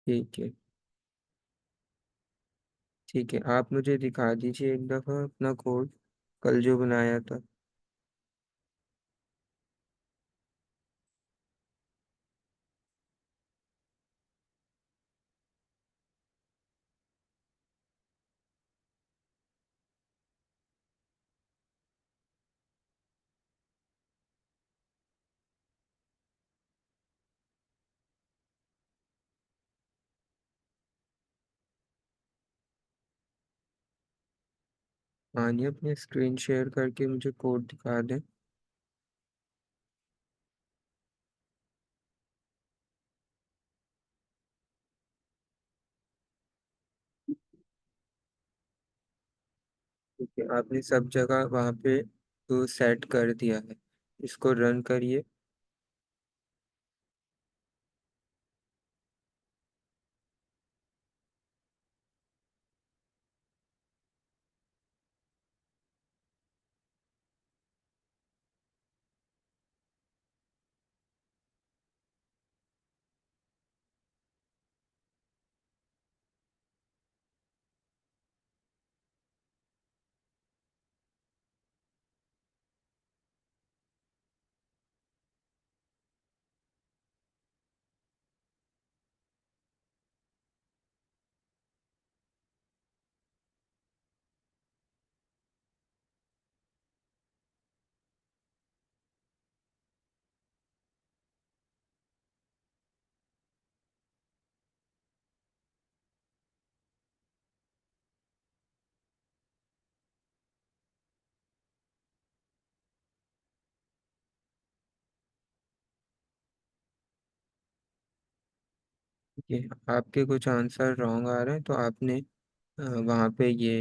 ठीक है। ठीक है, आप मुझे दिखा दीजिए एक दफ़ा अपना कोड, कल जो बनाया था। हाँ, ये अपनी स्क्रीन शेयर करके मुझे कोड दिखा दें। ठीक है, आपने सब जगह वहाँ पे तो सेट कर दिया है। इसको रन करिए। ठीक है, आपके कुछ आंसर रॉन्ग आ रहे हैं, तो आपने वहाँ पे ये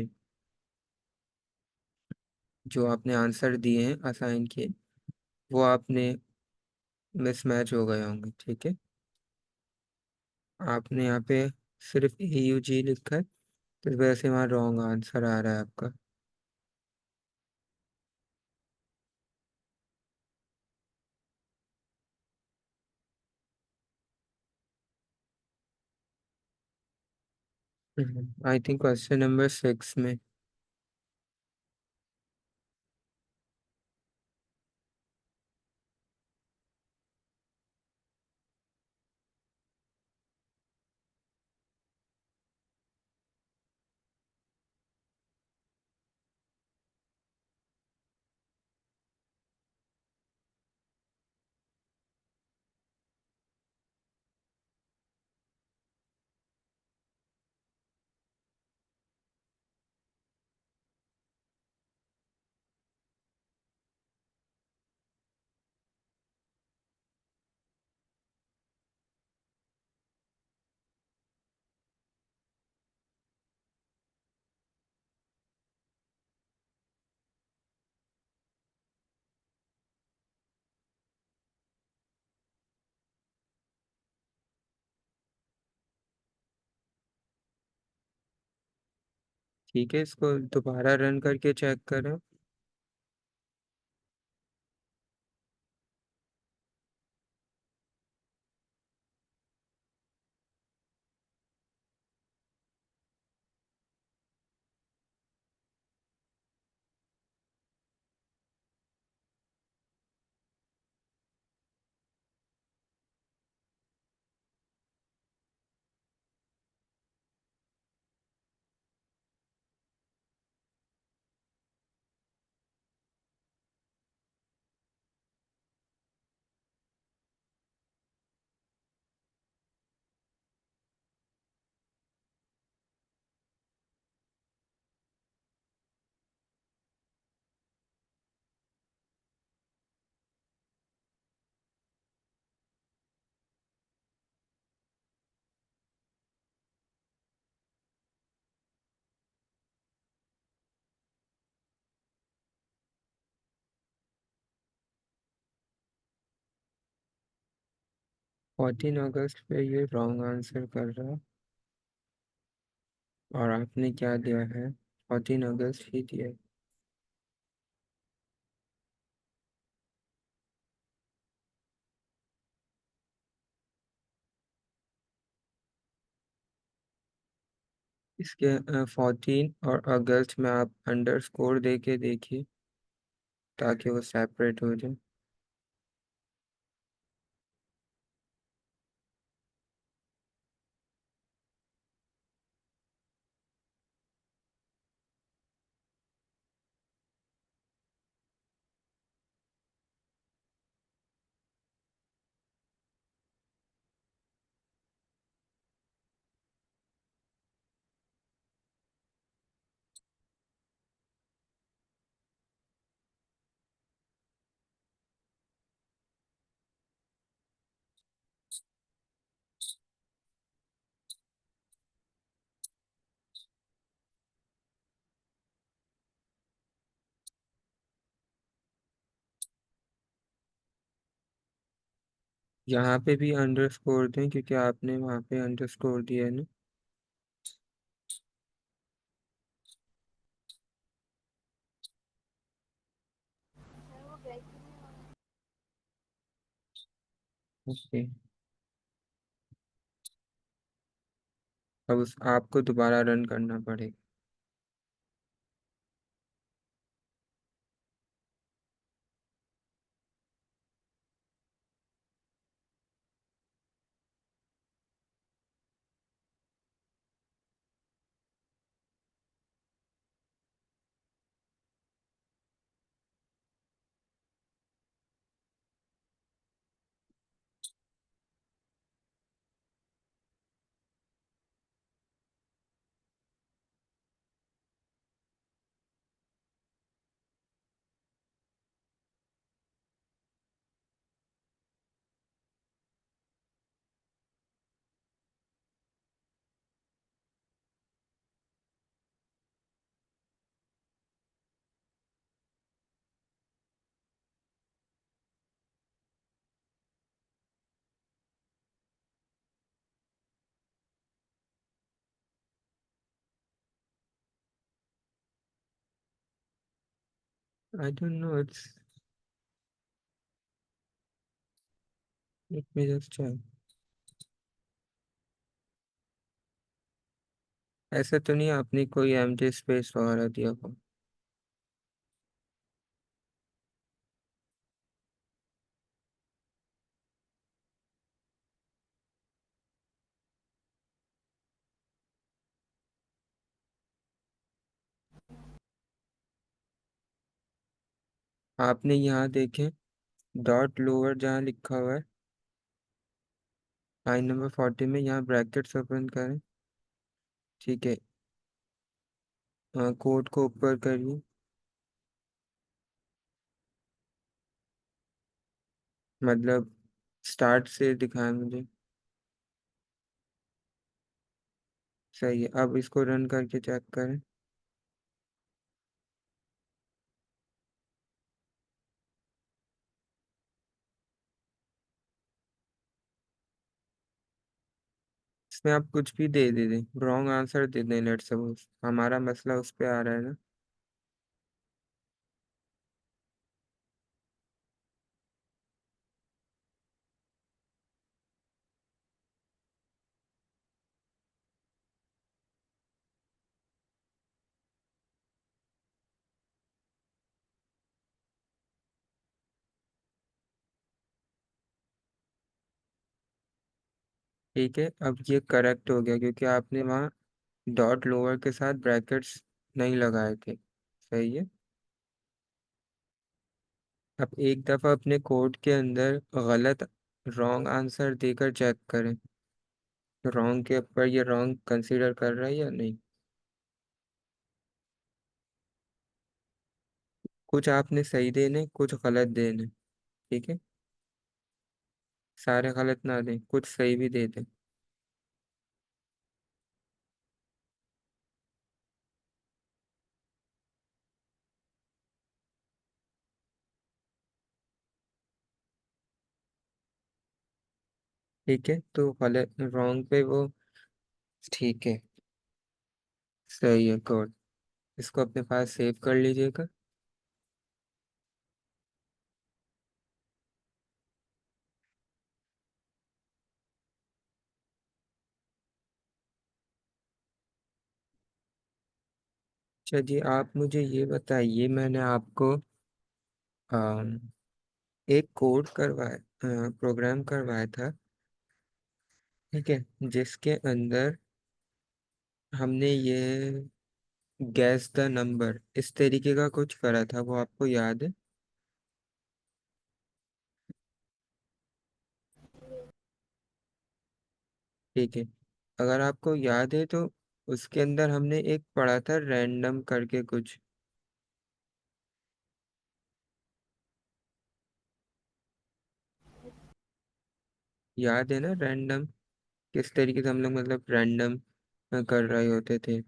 जो आपने आंसर दिए हैं असाइन किए, वो आपने मिसमैच हो गए होंगे। ठीक है, आपने यहाँ पे सिर्फ AUG लिखा है, तो इस वजह से वहाँ रॉन्ग आंसर आ रहा है आपका। आई थिंक क्वेश्चन नंबर 6 में। ठीक है, इसको दोबारा रन करके चेक करें। फोर्टीन अगस्त पे ये रॉन्ग आंसर कर रहा है, और आपने क्या दिया है? 14 अगस्त ही दिया है। इसके 14 और अगस्त में आप अंडर स्कोर दे के देखिए, ताकि वो सेपरेट हो जाए। यहाँ पे भी अंडर स्कोर दें, क्योंकि आपने वहाँ पे अंडर स्कोर दिया है ना। ओके। अब उस आपको दोबारा रन करना पड़ेगा। I don't know, it's, let me just check. ऐसा तो नहीं आपने कोई एम्प्टी स्पेस वगैरह दिया हो? आपने यहाँ देखें, डॉट लोअर जहाँ लिखा हुआ है लाइन नंबर 40 में, यहाँ ब्रैकेट्स ओपन करें। ठीक है। कोड को ऊपर करिए। मतलब स्टार्ट से दिखाएं मुझे। सही है, अब इसको रन करके चेक करें। इसमें आप कुछ भी दे दें, रॉन्ग आंसर दे दें, लेट सपोज हमारा मसला उस पे आ रहा है ना। ठीक है, अब ये करेक्ट हो गया, क्योंकि आपने वहाँ डॉट लोअर के साथ ब्रैकेट्स नहीं लगाए थे। सही है। अब एक दफ़ा अपने कोड के अंदर गलत, रॉन्ग आंसर देकर चेक करें, रॉन्ग के ऊपर ये रॉन्ग कंसीडर कर रहा है या नहीं। कुछ आपने सही देने, कुछ गलत देने। ठीक है। सारे गलत ना दें, कुछ सही भी दे दें। ठीक है, तो गलत रॉन्ग पे वो, ठीक है, सही है, गुड। इसको अपने पास सेव कर लीजिएगा। अच्छा जी, आप मुझे ये बताइए, मैंने आपको अम, एक कोड करवाया, प्रोग्राम करवाया था, ठीक है, जिसके अंदर हमने ये गैस द नंबर इस तरीके का कुछ करा था, वो आपको याद है? ठीक है, अगर आपको याद है तो उसके अंदर हमने एक पढ़ा था रैंडम करके कुछ, याद है ना? रैंडम किस तरीके से हम लोग मतलब रैंडम कर रहे होते थे।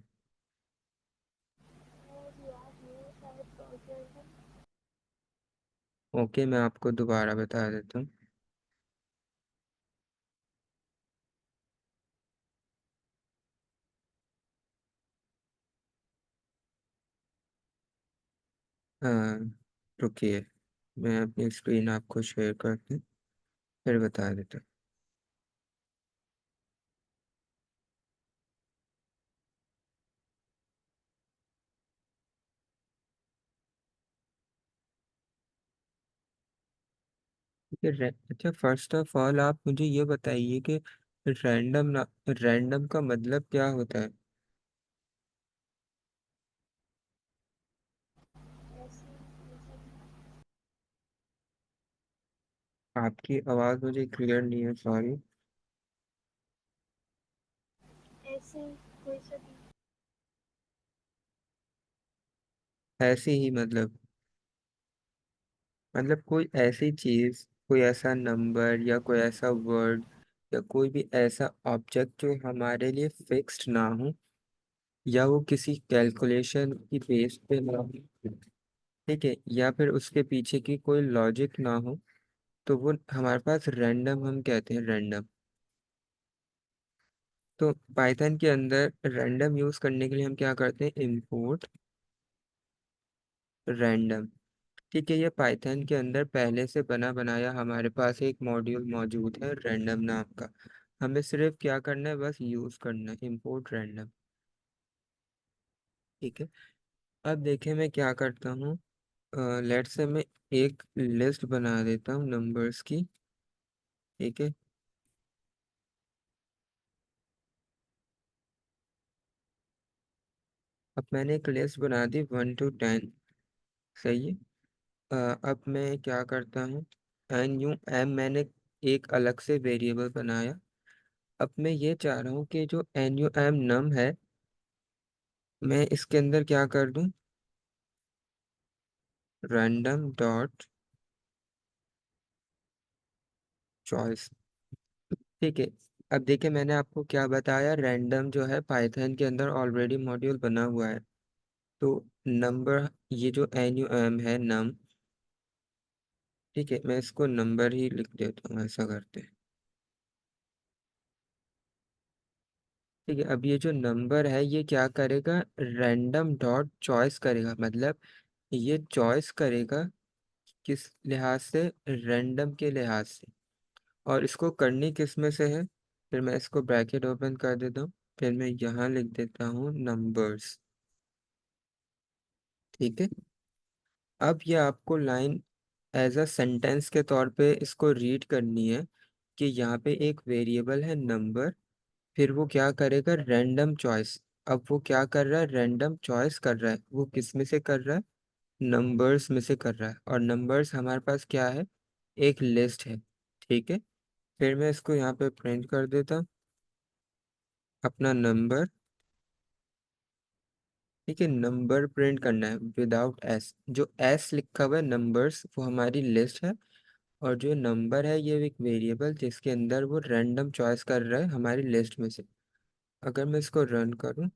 ओके, मैं आपको दोबारा बता देता हूँ। हाँ, रुकिए, मैं अपनी स्क्रीन आपको शेयर करके फिर बता देता हूँ। ठीक है, अच्छा, फर्स्ट ऑफ ऑल आप मुझे ये बताइए कि रैंडम का मतलब क्या होता है? आपकी आवाज़ मुझे क्लियर नहीं है, सॉरी। ऐसे कोई सा भी। ऐसी ही मतलब कोई ऐसी चीज, कोई ऐसा नंबर या कोई ऐसा वर्ड या कोई भी ऐसा ऑब्जेक्ट जो हमारे लिए फिक्स्ड ना हो, या वो किसी कैलकुलेशन की बेस पे ना हो, ठीक है, या फिर उसके पीछे की कोई लॉजिक ना हो, तो वो हमारे पास रैंडम हम कहते हैं, रैंडम। तो पाइथन के अंदर रैंडम यूज करने के लिए हम क्या करते हैं? Import random. ठीक है, ये पाइथन के अंदर पहले से बना बनाया हमारे पास एक मॉड्यूल मौजूद है रैंडम नाम का। हमें सिर्फ क्या करना है, बस यूज करना है इंपोर्ट रैंडम। ठीक है, अब देखें मैं क्या करता हूँ। लेट से मैं एक लिस्ट बना देता हूँ नंबर्स की, ठीक है। अब मैंने एक लिस्ट बना दी 1 to 10, सही है। अब मैं क्या करता हूँ, एन यू एम मैंने एक अलग से वेरिएबल बनाया। अब मैं ये चाह रहा हूँ कि जो एन यू एम नम है, मैं इसके अंदर क्या कर दूं, रैंडम डॉट चॉइस। ठीक है, अब देखिए मैंने आपको क्या बताया, रैंडम जो है पाइथन के अंदर ऑलरेडी मॉड्यूल बना हुआ है। तो नंबर, ये जो एन यू एम है नम, ठीक है, मैं इसको नंबर ही लिख देता हूँ, ऐसा करते हैं। ठीक है, अब ये जो नंबर है ये क्या करेगा, रैंडम डॉट चॉइस करेगा, मतलब ये चॉइस करेगा किस लिहाज से, रैंडम के लिहाज से। और इसको करनी किस में से है, फिर मैं इसको ब्रैकेट ओपन कर देता हूँ, फिर मैं यहाँ लिख देता हूँ नंबर्स। ठीक है, अब ये आपको लाइन एज अ सेंटेंस के तौर पे इसको रीड करनी है कि यहाँ पे एक वेरिएबल है नंबर, फिर वो क्या करेगा, रैंडम चॉइस। अब वो क्या कर रहा है, रैंडम चॉइस कर रहा है, वो किस में से कर रहा है, नंबर्स में से कर रहा है। और नंबर्स हमारे पास क्या है, एक लिस्ट है, ठीक है। फिर मैं इसको यहाँ पे प्रिंट कर देता हूँ, अपना नंबर। ठीक है, नंबर प्रिंट करना है विदाउट एस, जो एस लिखा हुआ है नंबर्स वो हमारी लिस्ट है। और जो नंबर है ये एक वेरिएबल जिसके अंदर वो रैंडम चॉइस कर रहा है हमारी लिस्ट में से। अगर मैं इसको रन करूँ,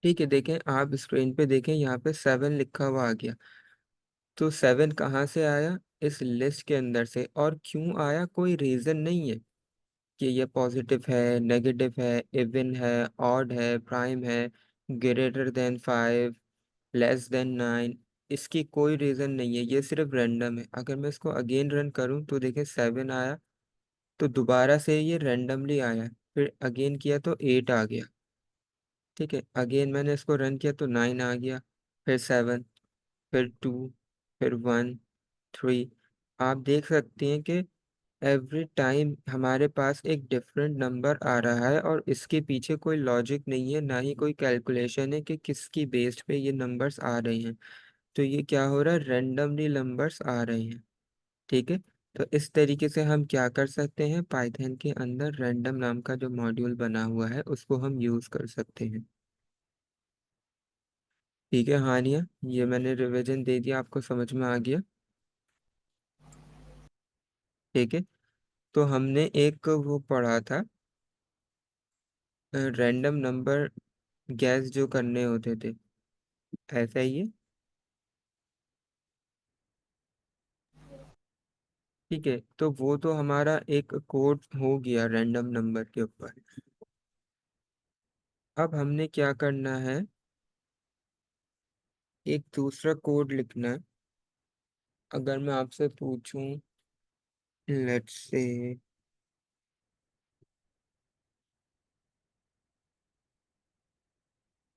ठीक है, देखें आप स्क्रीन पे देखें, यहाँ पे 7 लिखा हुआ आ गया। तो 7 कहाँ से आया, इस लिस्ट के अंदर से। और क्यों आया, कोई रीज़न नहीं है कि ये पॉजिटिव है, नेगेटिव है, इवन है, ऑड है, प्राइम है, ग्रेटर देन 5, लेस देन 9। इसकी कोई रीज़न नहीं है, ये सिर्फ रैंडम है। अगर मैं इसको अगेन रन करूं तो देखें 7 आया, तो दोबारा से ये रैंडमली आया है। फिर अगेन किया तो 8 आ गया। ठीक है, अगेन मैंने इसको रन किया तो 9 आ गया। फिर 7, फिर 2, फिर 1, 3। आप देख सकते हैं कि एवरी टाइम हमारे पास एक डिफरेंट नंबर आ रहा है, और इसके पीछे कोई लॉजिक नहीं है, ना ही कोई कैलकुलेशन है कि किसकी बेस्ड पे ये नंबर्स आ रहे हैं। तो ये क्या हो रहा है, रैंडमली नंबर्स आ रहे हैं। ठीक है, तो इस तरीके से हम क्या कर सकते हैं, पाइथन के अंदर रैंडम नाम का जो मॉड्यूल बना हुआ है उसको हम यूज कर सकते हैं। ठीक है हानिया, ये मैंने रिवीजन दे दिया, आपको समझ में आ गया। ठीक है, तो हमने एक वो पढ़ा था, रैंडम नंबर गैस जो करने होते थे, ऐसा ही है। ठीक है, तो वो तो हमारा एक कोड हो गया रैंडम नंबर के ऊपर। अब हमने क्या करना है, एक दूसरा कोड लिखना है। अगर मैं आपसे पूछूं, लेट्स से,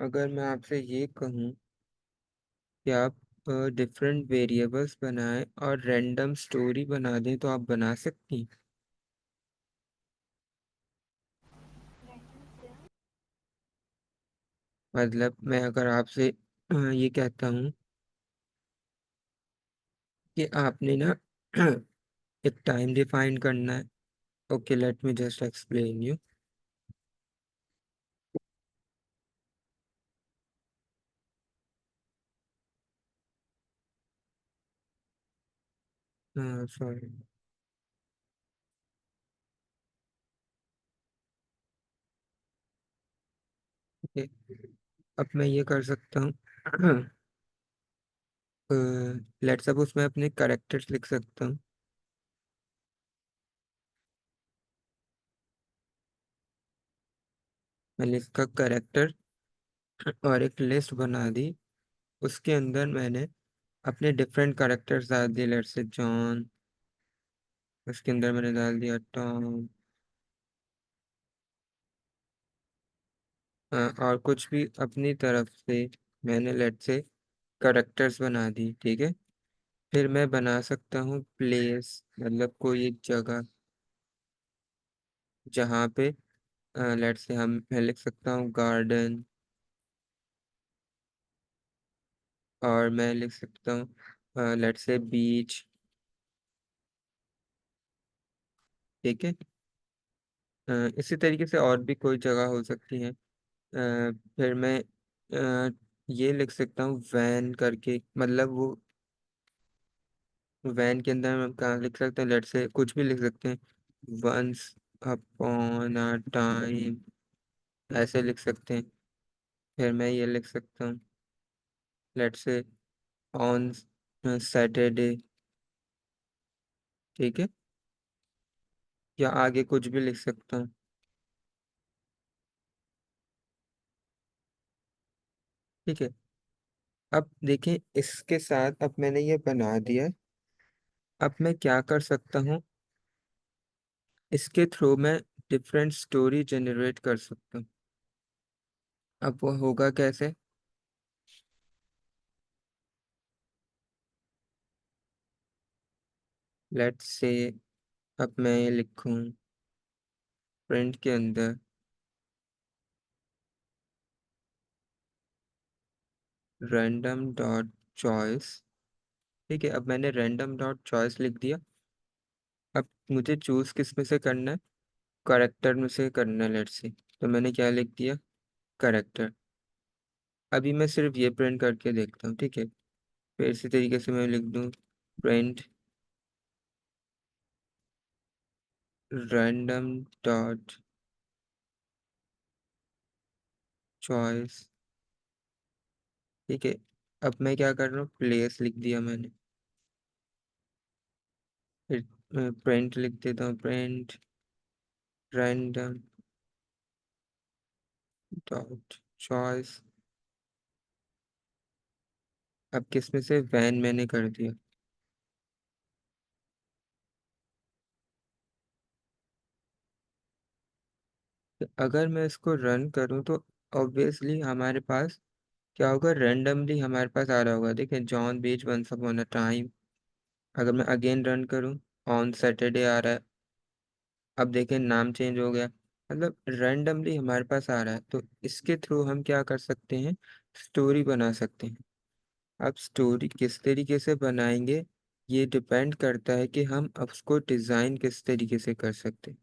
अगर मैं आपसे ये कहूं कि आप डिफरेंट वेरिएबल्स बनाएं और रैंडम स्टोरी बना दें, तो आप बना सकती हैं? मतलब मैं अगर आपसे ये कहता हूँ कि आपने ना एक टाइम डिफाइन करना है। Okay, late me just explain you. Sorry. Okay, अब मैं ये कर सकता हूँ, लेट्स सपोज मैं अपने करेक्टर्स लिख सकता हूँ। मैंने इसका करेक्टर और एक लिस्ट बना दी, उसके अंदर मैंने अपने डिफरेंट करेक्टर्स डाल दिए, लेट्स से जॉन। उसके अंदर मैंने डाल दिया टॉम। और कुछ भी अपनी तरफ से मैंने लेट से करेक्टर्स बना दी। ठीक है, फिर मैं बना सकता हूँ प्लेस, मतलब कोई एक जगह जहाँ पे लेट से मैं लिख सकता हूँ गार्डन, और मैं लिख सकता हूँ लेट से बीच। ठीक है, इसी तरीके से और भी कोई जगह हो सकती है। फिर मैं ये लिख सकता हूँ वैन करके, मतलब वो वैन के अंदर हम कहाँ लिख सकते हैं, लेट से कुछ भी लिख सकते हैं, वंस अपॉन अ टाइम, ऐसे लिख सकते हैं। फिर मैं ये लिख सकता हूँ, लेट से ऑन सैटरडे। ठीक है, या आगे कुछ भी लिख सकता हूँ। ठीक है, अब देखें, इसके साथ अब मैंने ये बना दिया है। अब मैं क्या कर सकता हूँ, इसके थ्रू मैं डिफरेंट स्टोरी जनरेट कर सकता हूँ। अब वो होगा कैसे, लेट्स से, अब मैं ये लिखूँ प्रिंट के अंदर रैंडम डॉट चॉइस। ठीक है, अब मैंने रैंडम डॉट चॉइस लिख दिया। अब मुझे चूज किस में से करना है, करेक्टर में से करना है, लेट्स से, तो मैंने क्या लिख दिया, करेक्टर। अभी मैं सिर्फ ये प्रिंट करके देखता हूँ। ठीक है, फिर इसी तरीके से मैं लिख दूँ प्रिंट रैंडम डॉट चॉइस। ठीक है, अब मैं क्या कर रहा हूँ, प्लेस लिख दिया मैंने। फिर प्रिंट लिख देता हूँ, प्रिंट रैंडम डॉट चॉइस। अब किस में से, वैन मैंने कर दिया। अगर मैं इसको रन करूँ तो ऑब्वियसली हमारे पास क्या होगा, रेंडमली हमारे पास आ रहा होगा। देखिए, John beach once upon a time. अगर मैं अगेन रन करूँ, ऑन सैटरडे आ रहा है। अब देखें, नाम चेंज हो गया। मतलब रैंडमली हमारे पास आ रहा है, तो इसके थ्रू हम क्या कर सकते हैं, स्टोरी बना सकते हैं। अब स्टोरी किस तरीके से बनाएंगे, ये डिपेंड करता है कि हम अब उसको डिज़ाइन किस तरीके से कर सकते हैं।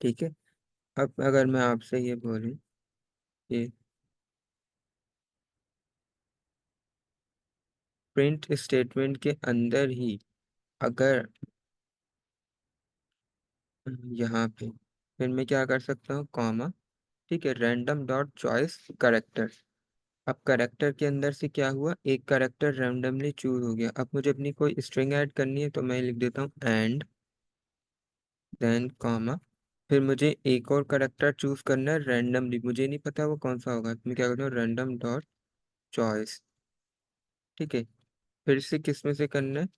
ठीक है। अब अगर मैं आपसे ये बोलूँ कि प्रिंट स्टेटमेंट के अंदर ही अगर यहाँ पे फिर मैं क्या कर सकता हूँ, कॉमा, ठीक है, रैंडम डॉट चॉइस करेक्टर। अब करेक्टर के अंदर से क्या हुआ, एक करेक्टर रैंडमली चूज हो गया। अब मुझे अपनी कोई स्ट्रिंग ऐड करनी है तो मैं लिख देता हूँ एंड देन कॉमा। फिर मुझे एक और करेक्टर चूज करना है रैंडमली, मुझे नहीं पता वो कौन सा होगा, तो मैं क्या करता हूँ, रैंडम डॉट चॉइस। ठीक है। फिर से किस में से करना है,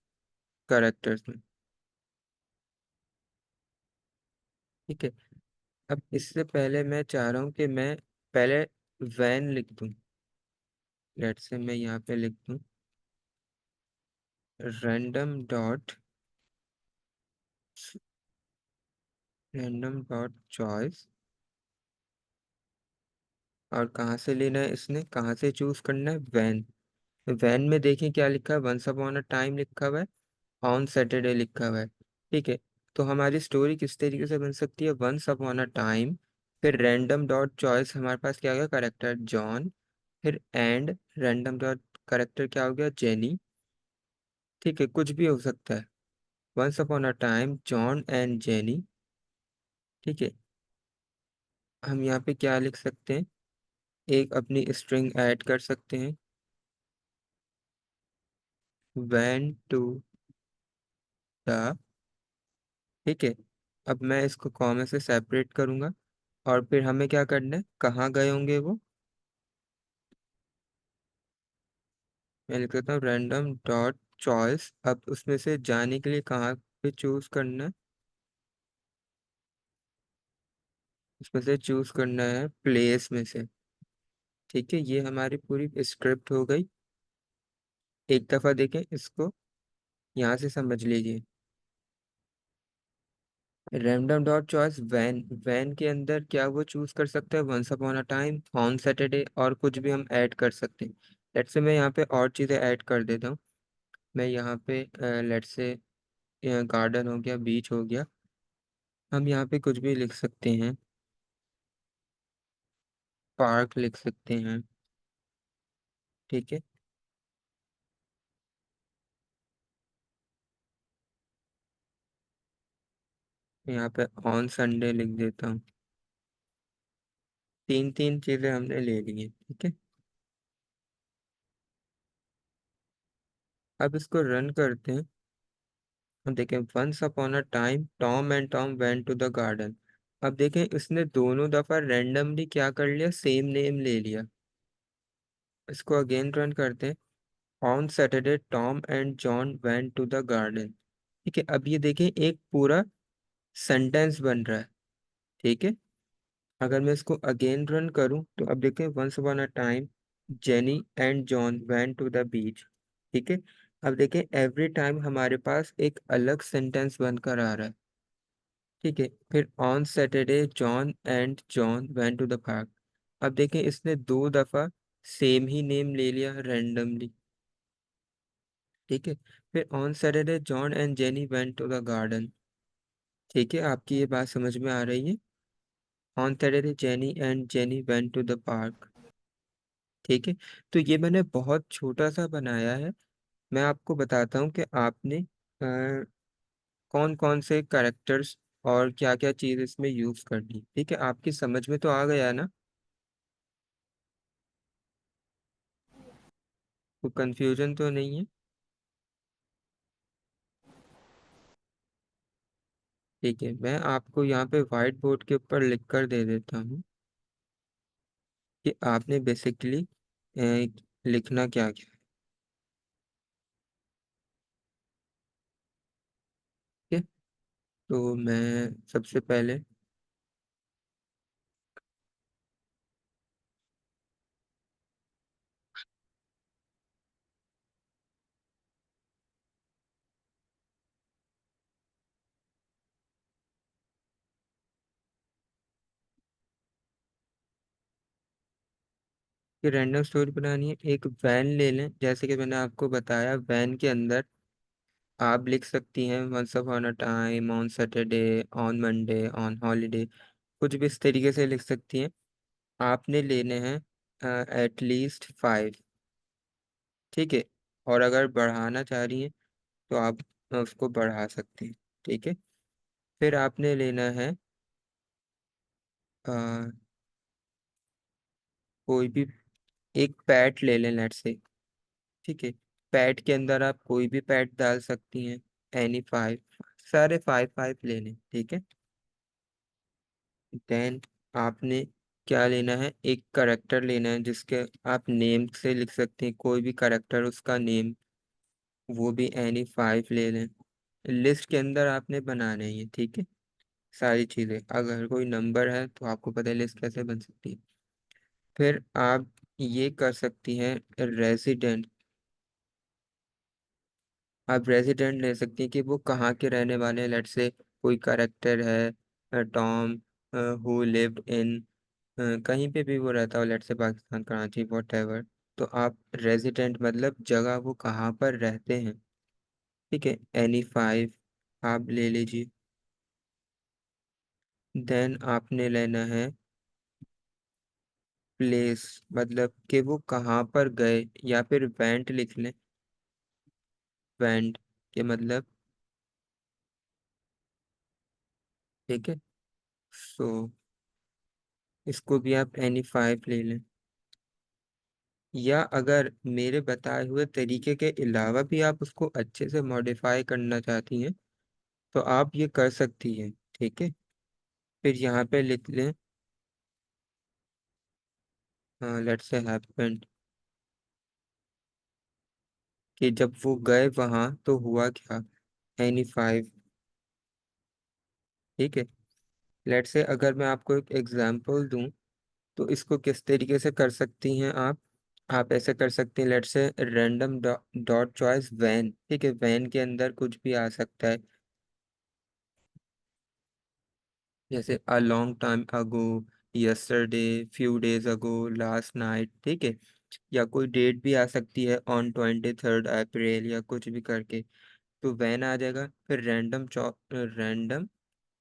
करेक्टर्स में। ठीक है। अब इससे पहले मैं चाह रहा हूँ कि मैं पहले वैन लिख दूँ। लेट से मैं यहाँ पे लिख दूँ रैंडम डॉट और कहाँ से लेना है, इसने कहाँ से चूज करना है, वैन। वैन में देखें क्या लिखा है, वंस अपॉन अ टाइम लिखा हुआ है, ऑन सैटरडे लिखा हुआ है। ठीक है। तो हमारी स्टोरी किस तरीके से बन सकती है, वंस अपॉन अ टाइम, फिर रैंडम डॉट चॉइस, हमारे पास क्या हो गया, करेक्टर जॉन, फिर एंड रैंडम डॉट करेक्टर क्या हो गया, जेनी। ठीक है, कुछ भी हो सकता है, once upon a time John and Jenny. ठीक है। हम यहाँ पे क्या लिख सकते हैं, एक अपनी स्ट्रिंग ऐड कर सकते हैं, वैन टू द। ठीक है। अब मैं इसको कॉमा से सेपरेट करूंगा, और फिर हमें क्या करना है, कहाँ गए होंगे वो, मैं लिख देता हूँ रैंडम डॉट चॉइस। अब उसमें से जाने के लिए कहाँ पे चूज करना है, उसमें से चूज करना है प्लेस में से। ठीक है, ये हमारी पूरी स्क्रिप्ट हो गई। एक दफा देखें इसको, यहाँ से समझ लीजिए। रैंडम डॉट चॉइस वैन, वैन के अंदर क्या वो चूज कर सकते हैं, once upon a time, on Saturday, और कुछ भी हम ऐड कर सकते हैं। लेट्स से मैं यहाँ पे और चीज़ें ऐड कर देता हूँ। मैं यहाँ पे लेट्स से गार्डन हो गया, बीच हो गया, हम यहाँ पे कुछ भी लिख सकते हैं, पार्क लिख सकते हैं। ठीक है। यहाँ पे ऑन संडे लिख देता हूँ। तीन तीन चीज़ें हमने ले ली हैं। ठीक है। अब इसको रन करते हैं। हम देखें, once upon a time Tom and Tom went to the garden. अब देखें, इसने दोनों दफा रैंडमली क्या कर लिया, सेम नेम ले लिया। इसको अगेन रन करते हैं, on Saturday Tom and John went to the garden. ठीक है। अब ये देखें, एक पूरा सेंटेंस बन रहा है। ठीक है। अगर मैं इसको अगेन रन करूं तो अब देखें, once upon a time Jenny and John went to the beach. ठीक है। अब देखें, एवरी टाइम हमारे पास एक अलग सेंटेंस बनकर आ रहा है। ठीक है। फिर on Saturday John and John went to the park. अब देखें, इसने दो दफा सेम ही नेम ले लिया रैंडमली। ठीक है। फिर on Saturday John and Jenny went to the garden. ठीक है, आपकी ये बात समझ में आ रही है, on Saturday Jenny and Jenny went to the park. ठीक है। तो ये मैंने बहुत छोटा सा बनाया है। मैं आपको बताता हूँ कि आपने कौन कौन से करेक्टर्स और क्या क्या चीज़ इसमें यूज़ करनी। ठीक है, आपकी समझ में तो आ गया ना, कोई कंफ्यूजन तो नहीं है। ठीक है, मैं आपको यहाँ पे व्हाइट बोर्ड के ऊपर लिख कर दे देता हूँ कि आपने बेसिकली लिखना क्या क्या है। ठीक है। तो मैं सबसे पहले कि रैंडम स्टोरी बनानी है, एक वैन ले लें। जैसे कि मैंने आपको बताया, वैन के अंदर आप लिख सकती हैं once upon a time, on Saturday, on Monday, on holiday, कुछ भी इस तरीके से लिख सकती हैं। आपने लेने हैं एटलीस्ट 5। ठीक है। और अगर बढ़ाना चाह रही हैं तो आप उसको बढ़ा सकते हैं। ठीक है। फिर आपने लेना है अ, कोई भी एक पैट ले लें, लेट्स से। ठीक है। पैट के अंदर आप कोई भी पैट डाल सकती हैं, एनी 5। सारे 5 5 ले लें। ठीक है। देन आपने क्या लेना है, एक करेक्टर लेना है जिसके आप नेम से लिख सकते हैं, कोई भी करेक्टर उसका नेम, वो भी एनी 5 ले लें। लिस्ट के अंदर आपने बनाना ही है। ठीक है। सारी चीज़ें, अगर कोई नंबर है तो आपको पता है लिस्ट कैसे बन सकती है। फिर आप ये कर सकती हैं रेजिडेंट। आप रेजिडेंट ले सकती हैं कि वो कहाँ के रहने वाले हैं। लेट से कोई करेक्टर है टॉम, हु लिव्ड इन, कहीं पे भी वो रहता हो, लेट से पाकिस्तान, कराची, वॉट एवर। तो आप रेजिडेंट मतलब जगह, वो कहाँ पर रहते हैं। ठीक है। एनी 5 आप ले लीजिए। देन आपने लेना है प्लेस, मतलब कि वो कहाँ पर गए, या फिर वेंट लिख लें। वेंट के मतलब, ठीक है। सो इसको भी आप एनी 5 ले लें। या अगर मेरे बताए हुए तरीके के अलावा भी आप उसको अच्छे से मॉडिफाई करना चाहती हैं तो आप ये कर सकती हैं। ठीक है। फिर यहाँ पे लिख लें लेट्स से हैपेंड, कि जब वो गए वहाँ तो हुआ क्या, एनी 5। ठीक है। लेट्स से अगर मैं आपको एक एग्जांपल दूं तो इसको किस तरीके से कर सकती हैं आप ऐसे कर सकती हैं, let's say random dot choice van. ठीक है। वैन के अंदर कुछ भी आ सकता है, जैसे a long time ago, yesterday, few days ago, last night. ठीक है। या कोई डेट भी आ सकती है, ऑन 23rd अप्रैल, या कुछ भी करके तो वैन आ जाएगा। फिर रैंडम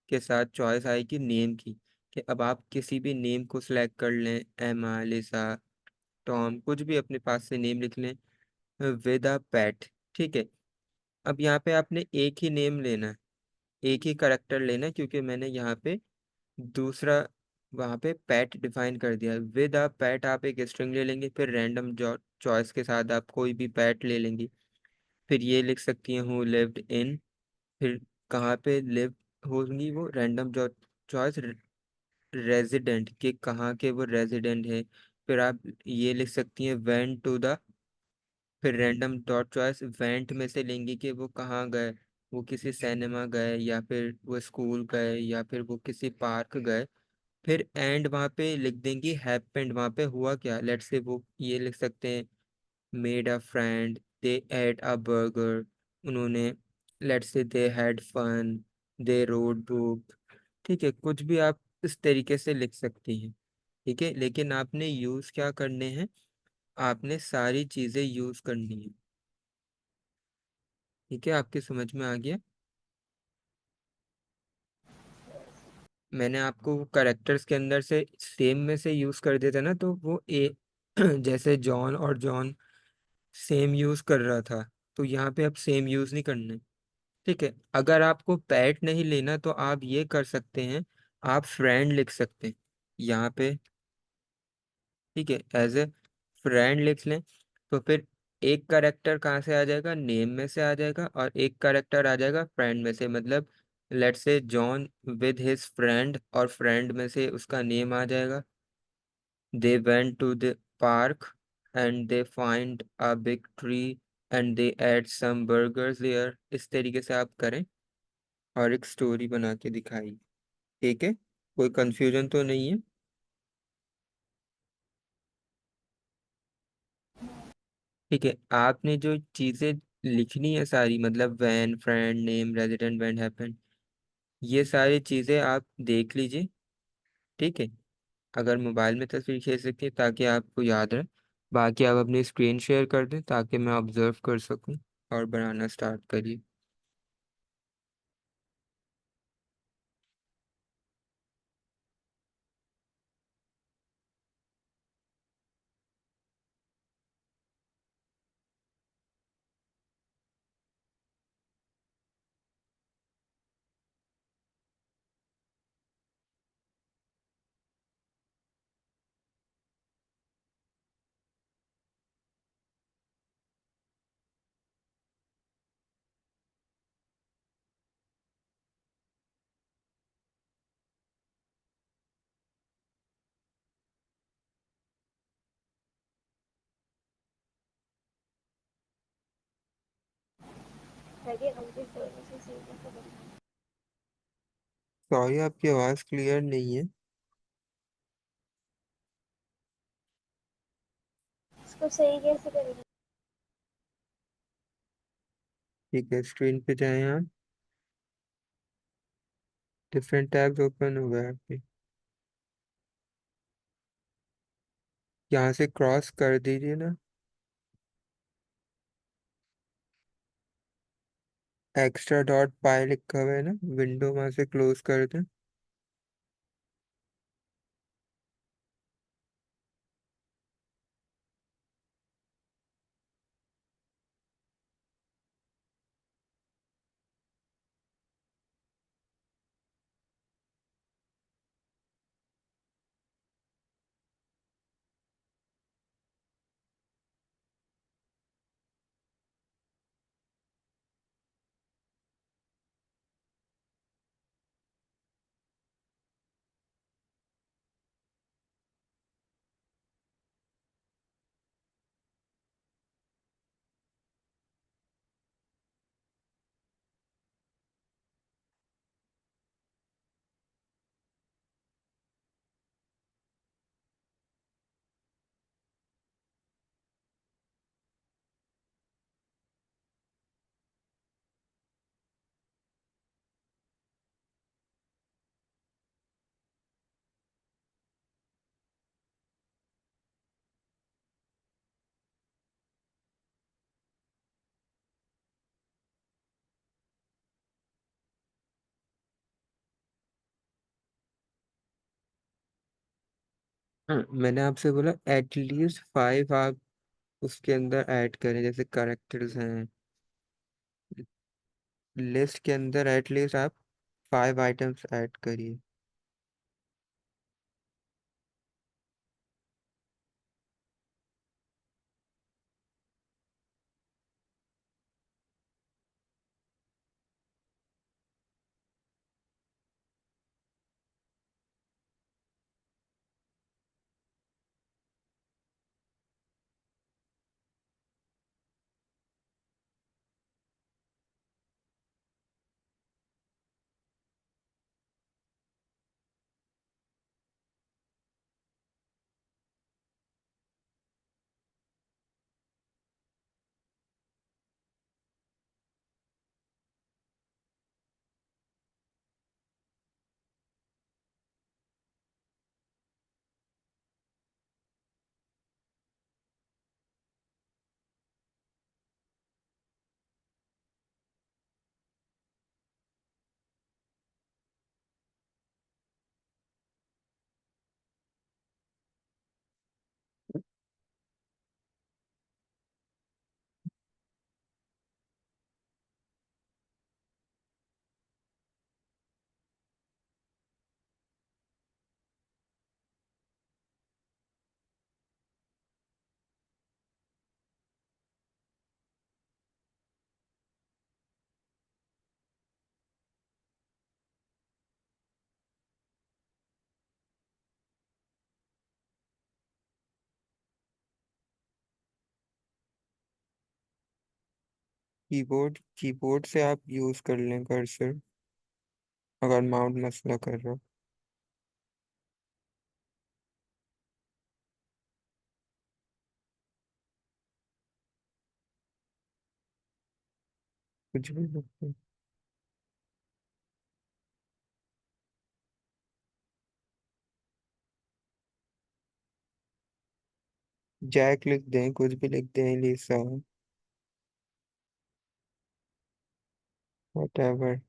के साथ चॉइस आएगी नेम की, कि अब आप किसी भी नेम को सिलेक्ट कर लें, एमा, लिसा, टॉम, कुछ भी अपने पास से नेम लिख लें विद अ पेट। ठीक है। अब यहाँ पे आपने एक ही नेम लेना है, एक ही करेक्टर लेना है, क्योंकि मैंने यहाँ पे दूसरा वहाँ पे पैट डिफाइन कर दिया है। विद अ पैट आप एक स्ट्रिंग ले लेंगे, फिर रैंडम चॉइस के साथ आप कोई भी पैट ले लेंगे। फिर ये लिख सकती हैं हु लिव्ड इन, फिर कहाँ पे लिव होंगी वो, रैंडम चॉइस रेजिडेंट, के कहाँ के वो रेजिडेंट है। फिर आप ये लिख सकती हैं वेंट टू द, फिर रैंडम डॉट चॉइस वेंट में से लेंगी कि वो कहाँ गए, वो किसी सिनेमा गए, या फिर वो स्कूल गए, या फिर वो किसी पार्क गए। फिर एंड वहाँ पे लिख देंगी हैपेंड, वहाँ पे हुआ क्या। लेट्स से वो ये लिख सकते हैं made a friend, they ate a burger, उन्होंने, let's say they had fun, they rode book. ठीक है। कुछ भी आप इस तरीके से लिख सकती हैं। ठीक है। लेकिन आपने यूज़ क्या करने हैं, आपने सारी चीज़ें यूज़ करनी है। ठीक है। आपकी समझ में आ गया। मैंने आपको करेक्टर्स के अंदर से सेम में से यूज़ कर देता ना, तो वो जैसे जॉन और जॉन सेम यूज़ कर रहा था, तो यहाँ पे अब सेम यूज़ नहीं करना। ठीक है। अगर आपको पैट नहीं लेना तो आप ये कर सकते हैं, आप फ्रेंड लिख सकते हैं यहाँ पे। ठीक है। एज ए फ्रेंड लिख लें, तो फिर एक करेक्टर कहाँ से आ जाएगा, नेम में से आ जाएगा, और एक करेक्टर आ जाएगा फ्रेंड में से। मतलब let's say John with his friend, और फ्रेंड में से उसका नेम आ जाएगा। They went to the park and they find a big tree and they had some burgers there. इस तरीके से आप करें और एक स्टोरी बना के दिखाई। ठीक है। कोई कंफ्यूजन तो नहीं है। ठीक है। आपने जो चीज़ें लिखनी है सारी, मतलब when, friend, name, resident, went, happen, ये सारी चीज़ें आप देख लीजिए। ठीक है। अगर मोबाइल में तस्वीर खींच सकती है ताकि आपको याद रहे। बाकी आप अपनी स्क्रीन शेयर कर दें ताकि मैं ऑब्जर्व कर सकूं। और बनाना स्टार्ट करिए। आइडिया कंप्लीट करने से सही कैसे करना है? सॉरी, आपकी आवाज़ क्लियर नहीं है। इसको सही कैसे करेंगे? ठीक है, स्क्रीन पे जाएं आप। डिफरेंट टैब्स ओपन हो गए आपके। यहाँ से क्रॉस कर दीजिए ना। एक्स्ट्रा डॉट पाई लिखा हुआ है ना, विंडो वहां से क्लोज कर दें। हाँ, मैंने आपसे बोला एटलीस्ट 5 आप उसके अंदर ऐड करें, जैसे करेक्टर्स हैं। लिस्ट के अंदर एटलीस्ट आप 5 आइटम्स ऐड करिए। कीबोर्ड से आप यूज कर लें कर्सर, अगर माउस मसला कर रहा हो। कुछ भी लिखें। जैक लिख दें, कुछ भी लिख दें, लिसा, वट।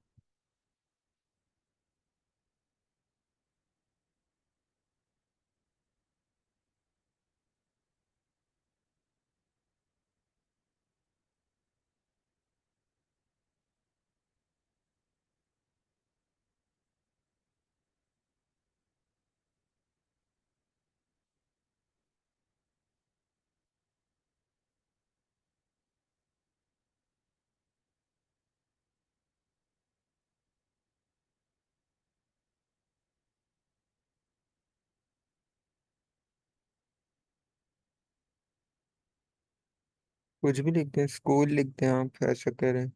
कुछ भी लिख दें, स्कूल लिख दें, आप ऐसा करें।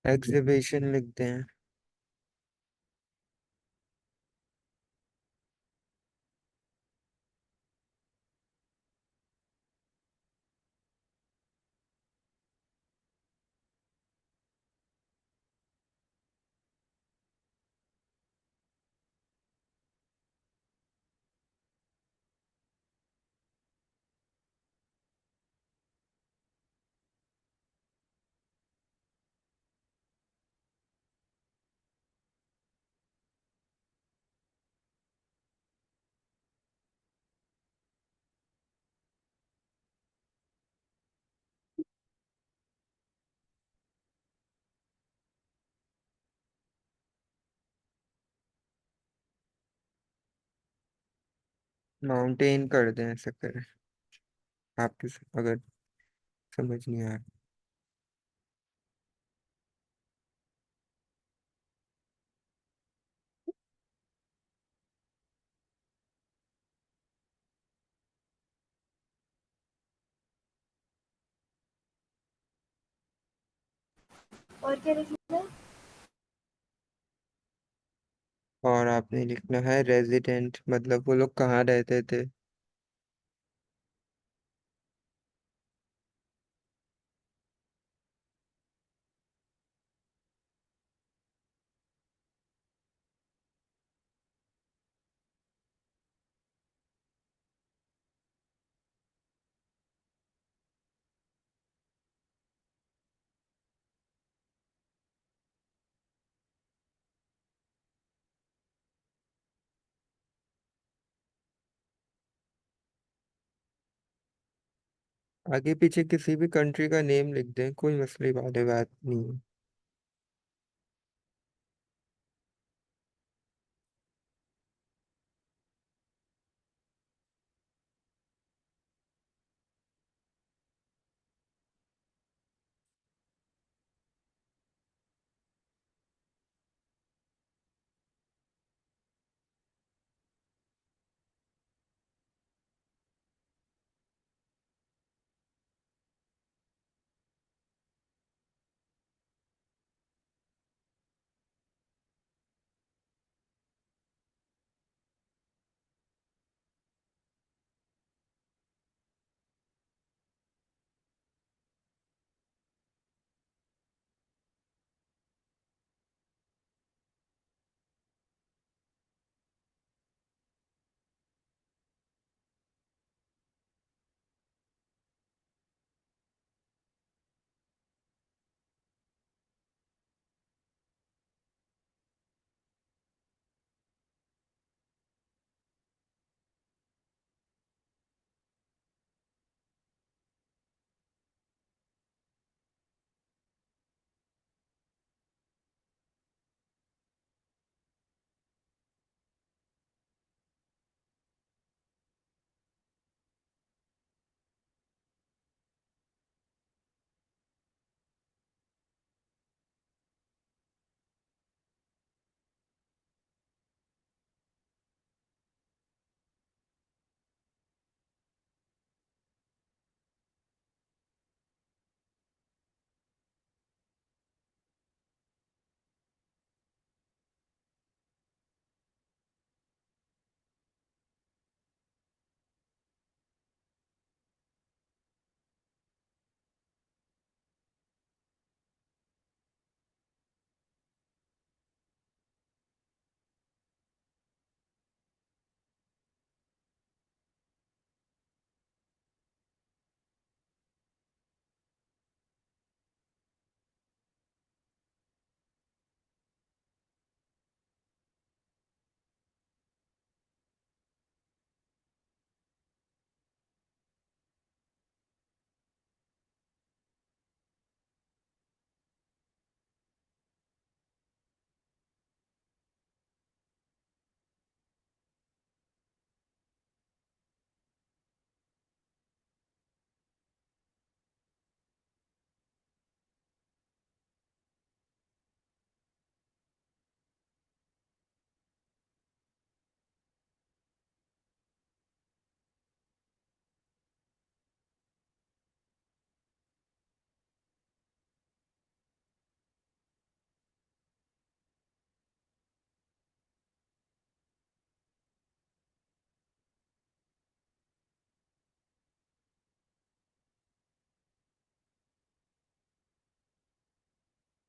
एग्जीबिशन लिख दें। माउंटेन कर दें, ऐसा करें। आपके अगर समझ नहीं आया। और क्या लिखना है? और आपने लिखना है रेजिडेंट, मतलब वो लोग कहाँ रहते थे। आगे पीछे किसी भी कंट्री का नेम लिख दें, कोई मसले वाली बात नहीं है।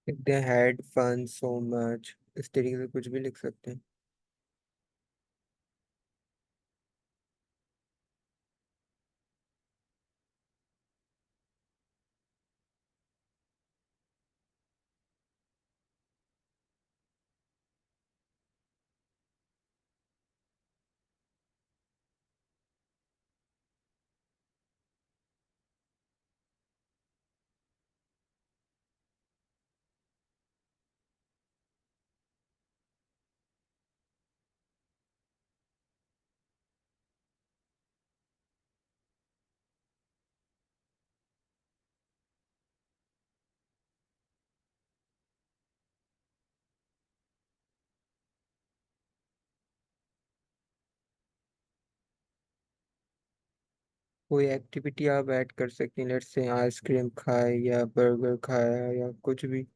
लिखते हैं हैड फन सो मच, इस तरीके से कुछ भी लिख सकते हैं। कोई एक्टिविटी आप ऐड कर सकते हैं, लेट्स से आइसक्रीम खाए या बर्गर खाया या कुछ भी।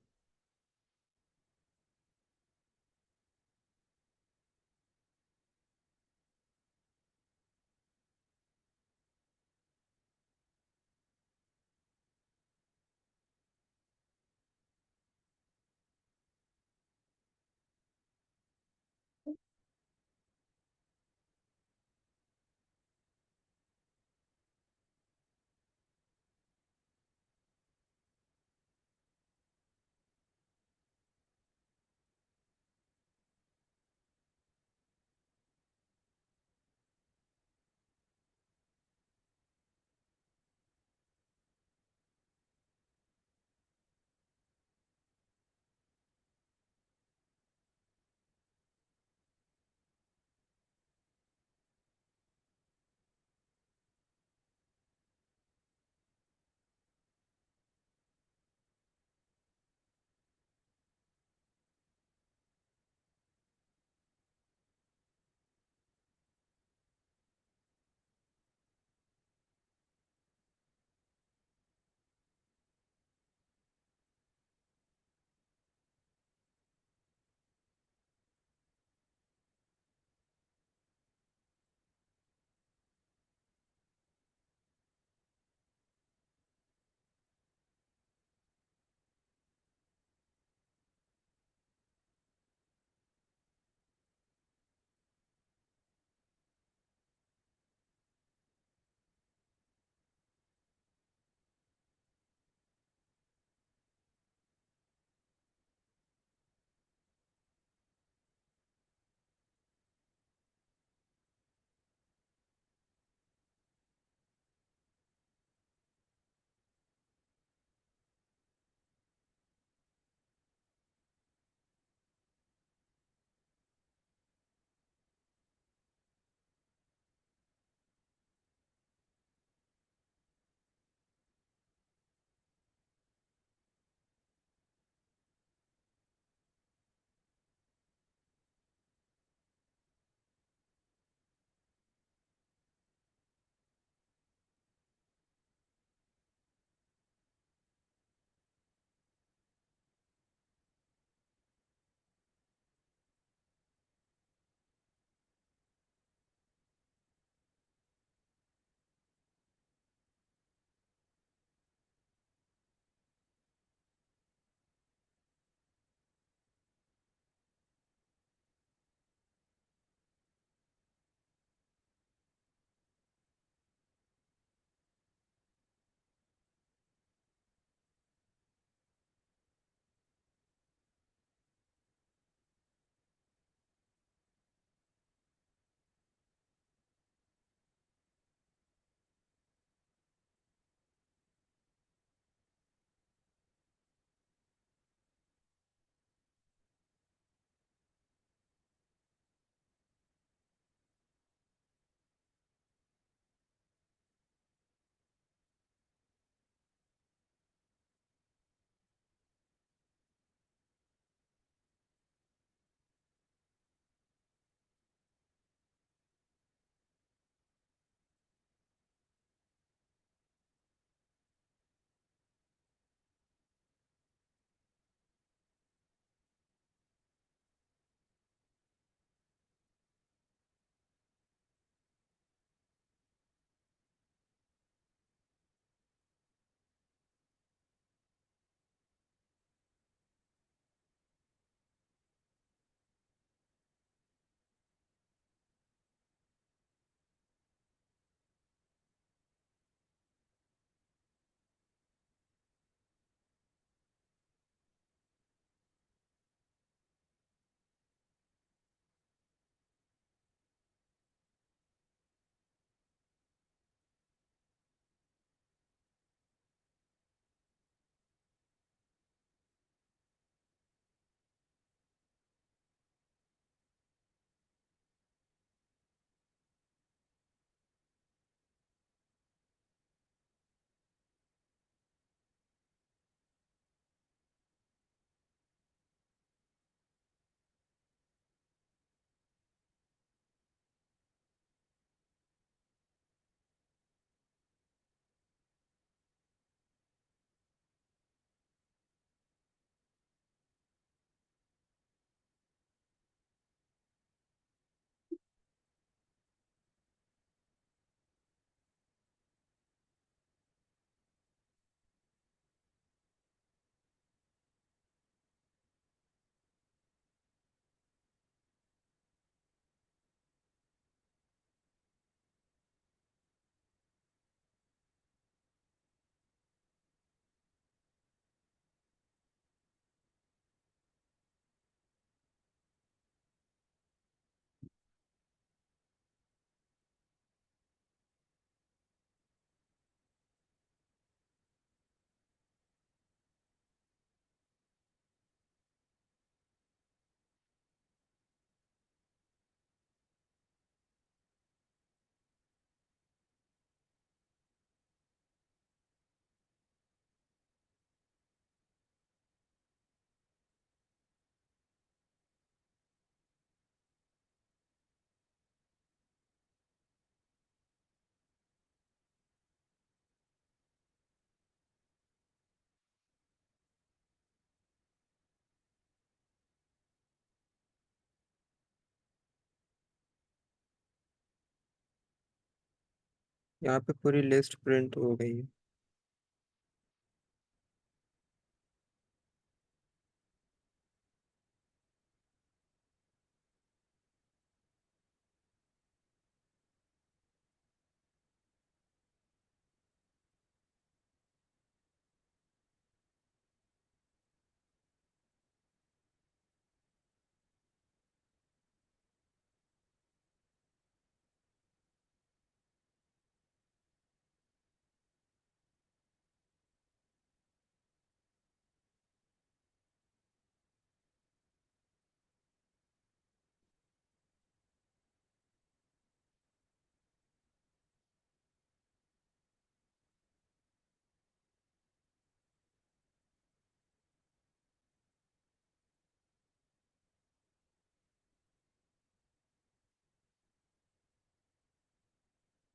यहाँ पे पूरी लिस्ट प्रिंट हो गई है।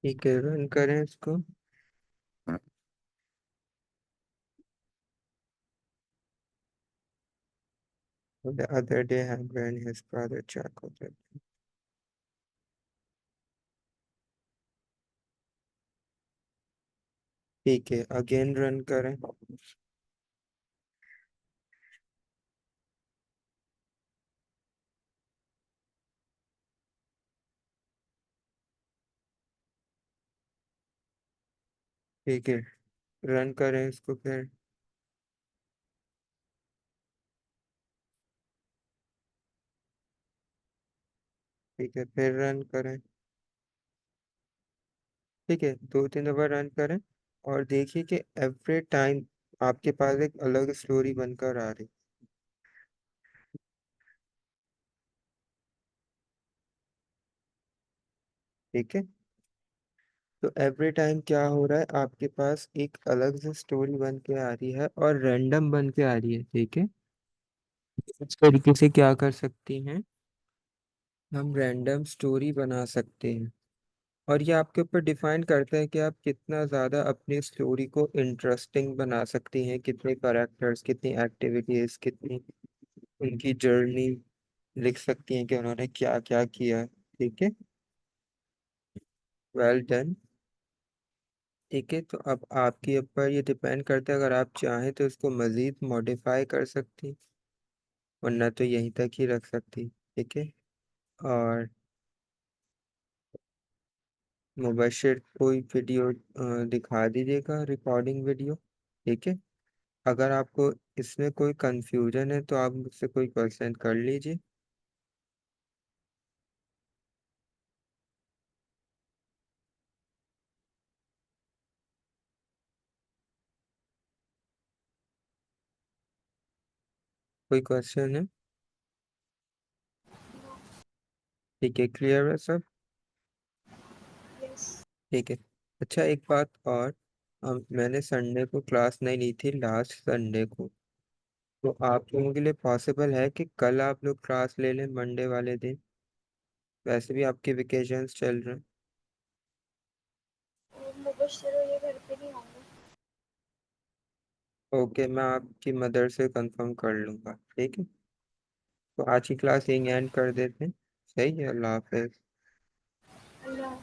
ठीक है, रन करें इसको। The other day when his brother Jacob did. ठीक है, अगेन रन करें। ठीक है, रन करें इसको फिर। ठीक है, फिर रन करें। ठीक है, 2-3 दफा रन करें। और देखिए कि एवरी टाइम आपके पास एक अलग स्टोरी बनकर आ रही। ठीक है, तो एवरी टाइम क्या हो रहा है, आपके पास एक अलग से स्टोरी बन के आ रही है और रैंडम बन के आ रही है। ठीक है, इस तरीके से क्या कर सकती हैं, हम रैंडम स्टोरी बना सकते हैं। और ये आपके ऊपर डिफाइन करता है कि आप कितना ज़्यादा अपनी स्टोरी को इंटरेस्टिंग बना सकती हैं, कितने करेक्टर्स, कितनी एक्टिविटीज, कितनी उनकी जर्नी लिख सकती हैं कि उन्होंने क्या क्या किया। ठीक है, वेल डन। ठीक है, तो अब आपके ऊपर ये डिपेंड करता है, अगर आप चाहें तो इसको मज़ीद मॉडिफाई कर सकती, वरना तो यहीं तक ही रख सकती। ठीक है, और मुबशिर कोई वीडियो दिखा दीजिएगा, रिकॉर्डिंग वीडियो। ठीक है, अगर आपको इसमें कोई कंफ्यूजन है तो आप मुझसे कोई क्वेश्चन कर लीजिए। कोई क्वेश्चन है? ठीक है, क्लियर है सब? यस। ठीक है। अच्छा, एक बात और, मैंने संडे को क्लास नहीं ली थी, लास्ट संडे को। तो आप लोगों के लिए पॉसिबल है कि कल आप लोग क्लास ले लें मंडे वाले दिन? वैसे भी आपके वेकेशंस चल रहे हैं। और मुबशर ये घर पे नहीं होंगे। ओके, मैं आपकी मदर से कंफर्म कर लूँगा। ठीक है, तो आज की क्लास यहीं एंड कर देते हैं। सही है, अल्लाह हाफिज़। अल्लाह